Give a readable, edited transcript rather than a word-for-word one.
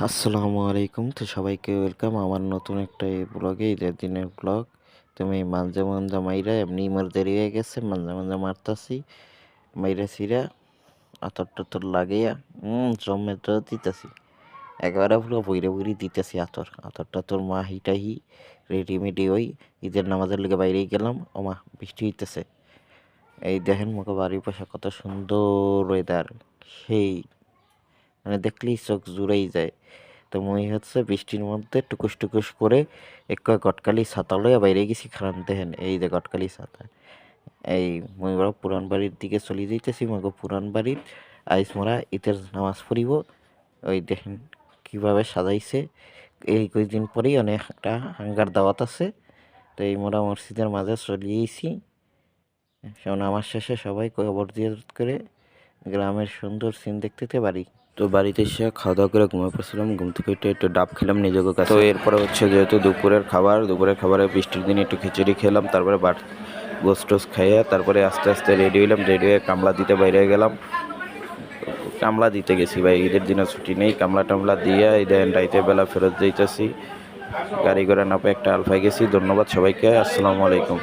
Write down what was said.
আসসালামু আলাইকুম। তো সবাইকে ওয়েলকাম আমার নতুন একটা এই ব্লগে, ঈদের দিনের ব্লগ। তুমি মানজা মানজা মাইরা এমনি মোর দেরি হয়ে গেছে, মানজা মানজা মারতাছি, মাইরা সিরা আতর টাতর লাগাইয়া জমেটো দিতেছি, একেবারে পুরো বইরে বইরে দিতেছি আতর আতর টাতর মাহি টাহি রেডিমেডি ওই ঈদের নামাজের লেগে বাইরেই গেলাম। ওমা বৃষ্টি হইতেছে, এই দেখেন মোকে বাড়ির পাশে কত সুন্দর ওয়েদার, সেই মানে দেখলেই চোখ জুড়েই যায়। তো মুই হচ্ছে বৃষ্টির মধ্যে টুকুস টুকুস করে এক গটকালি ছাতা লইয়া বাইরে গেছি, খারান দেখেন এই যে গটকালি ছাতা। এই মুই বড় পুরান বাড়ির দিকে চলে যাইতেছি, মগো পুরান বাড়ির আইস মোরা ঈদের নামাজ পড়িব। ওই দেখেন কিভাবে সাজাইছে, এই কয়েকদিন পরেই অনেক একটা হাঙ্গার দাওয়াত আছে। তো এই মোরা মসজিদের মাঝে চলিয়েছি, নামাজ শেষে সবাই কবর জিয়ারত করে গ্রামের সুন্দর সিন দেখতে পারি। তো বাড়িতে এসে খাওয়া দাওয়া করে ঘুমিয়ে পড়ছিলাম, ঘুম থেকে একটু ডাব খেলাম নিজেকে কাছে। তো এরপরে হচ্ছে যেহেতু দুপুরের খাবারে বৃষ্টির দিনে একটু খিচুড়ি খেলাম, তারপরে গোস টোস খাইয়ে তারপরে আস্তে আস্তে রেডি হইলাম, রেডি হয়ে কামলা দিতে বাইরে গেলাম। কামলা দিতে গেছি ভাই, ঈদের দিনে ছুটি নেই, কামলা টামলা দিয়ে ঈদের রাইতে বেলা ফেরত যাইতেছি। গাড়ি ঘোড়া না পেয়ে একটা আলফায় গেছি। ধন্যবাদ সবাইকে, আসসালামু আলাইকুম।